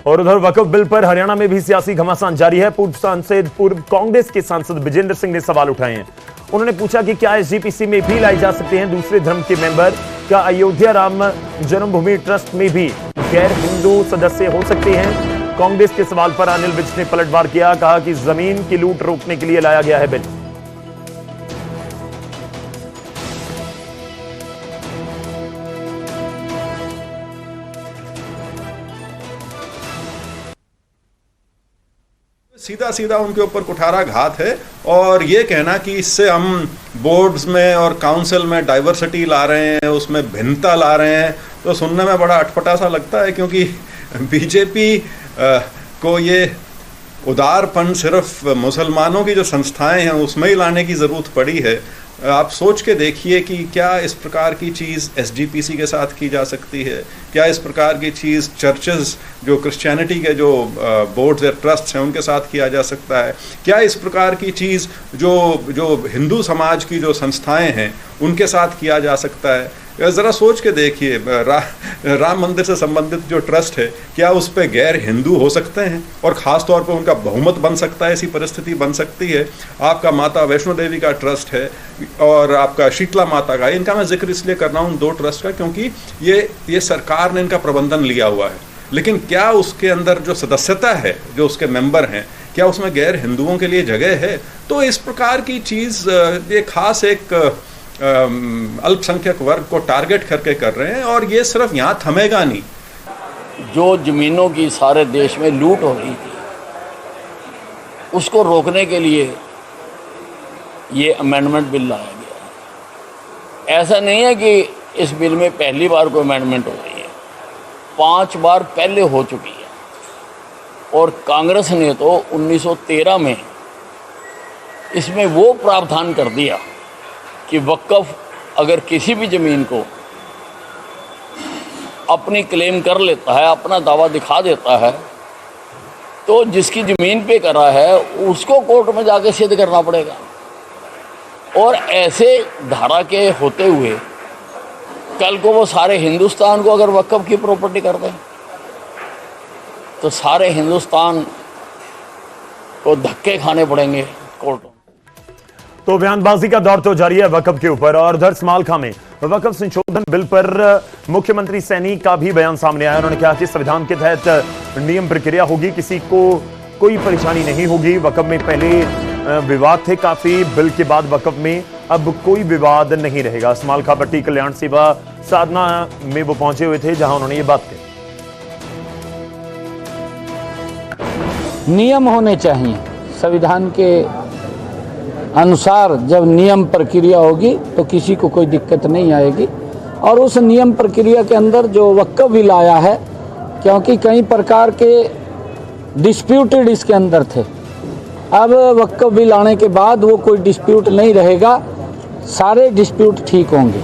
और उधर वक्फ बिल पर हरियाणा में भी सियासी घमासान जारी है। पूर्व कांग्रेस के सांसद विजेंद्र सिंह ने सवाल उठाए हैं। उन्होंने पूछा कि क्या एसजीपीसी में भी लाए जा सकते हैं दूसरे धर्म के मेंबर? क्या अयोध्या राम जन्मभूमि ट्रस्ट में भी गैर हिंदू सदस्य हो सकते हैं? कांग्रेस के सवाल पर अनिल विज ने पलटवार किया, कहा कि जमीन की लूट रोकने के लिए लाया गया है बिल। सीधा सीधा उनके ऊपर कुठाराघात है। और ये कहना कि इससे हम बोर्ड्स में और काउंसिल में डाइवर्सिटी ला रहे हैं, उसमें भिन्नता ला रहे हैं, तो सुनने में बड़ा अटपटा सा लगता है। क्योंकि बीजेपी को ये उदारपन सिर्फ मुसलमानों की जो संस्थाएं हैं उसमें ही लाने की ज़रूरत पड़ी है। आप सोच के देखिए कि क्या इस प्रकार की चीज़ एसजीपीसी के साथ की जा सकती है? क्या इस प्रकार की चीज़ चर्चेस जो क्रिश्चियनिटी के जो बोर्ड्स या ट्रस्ट्स हैं उनके साथ किया जा सकता है? क्या इस प्रकार की चीज़ जो हिंदू समाज की जो संस्थाएं हैं उनके साथ किया जा सकता है? ज़रा सोच के देखिए, राम मंदिर से संबंधित जो ट्रस्ट है, क्या उस पर गैर हिंदू हो सकते हैं? और ख़ास तौर पर उनका बहुमत बन सकता है, ऐसी परिस्थिति बन सकती है। आपका माता वैष्णो देवी का ट्रस्ट है और आपका शीतला माता का, इनका मैं जिक्र इसलिए कर रहा हूँ दो ट्रस्ट का क्योंकि ये सरकार ने इनका प्रबंधन लिया हुआ है। लेकिन क्या उसके अंदर जो सदस्यता है, जो उसके मेंबर हैं, क्या उसमें गैर हिंदुओं के लिए जगह है? तो इस प्रकार की चीज़ ये खास एक अल्पसंख्यक वर्ग को टारगेट करके कर रहे हैं और ये सिर्फ यहाँ थमेगा नहीं। जो ज़मीनों की सारे देश में लूट हो रही थी उसको रोकने के लिए ये अमेंडमेंट बिल लाया गया। ऐसा नहीं है कि इस बिल में पहली बार कोई अमेंडमेंट हो रही है, 5 बार पहले हो चुकी है। और कांग्रेस ने तो 1913 में इसमें वो प्रावधान कर दिया कि वक्फ अगर किसी भी ज़मीन को अपनी क्लेम कर लेता है, अपना दावा दिखा देता है, तो जिसकी ज़मीन पे करा है उसको कोर्ट में जाके सिद्ध करना पड़ेगा। और ऐसे धारा के होते हुए कल को वो सारे हिंदुस्तान को अगर वक्फ की प्रॉपर्टी कर दें तो सारे हिंदुस्तान को धक्के खाने पड़ेंगे कोर्टों। तो बयानबाजी का दौर तो जारी है वक्फ के ऊपर। और उधर समालखा में वक्फ संशोधन बिल पर मुख्यमंत्री सैनी का भी बयान सामने आया। उन्होंने कहा कि संविधान के तहत नियम प्रक्रिया होगी, किसी को कोई परेशानी नहीं होगी। वक्फ में पहले विवाद थे काफी, बिल के बाद वक्फ में अब कोई विवाद नहीं रहेगा। समालखा पट्टी कल्याण सेवा साधना में वो पहुंचे हुए थे जहां उन्होंने ये बात कही। नियम होने चाहिए, संविधान के अनुसार जब नियम प्रक्रिया होगी तो किसी को कोई दिक्कत नहीं आएगी। और उस नियम प्रक्रिया के अंदर जो वक्फ बिल आया है, क्योंकि कई प्रकार के डिस्प्यूटेड इसके अंदर थे, अब वक्फ बिल आने के बाद वो कोई डिस्प्यूट नहीं रहेगा, सारे डिस्प्यूट ठीक होंगे।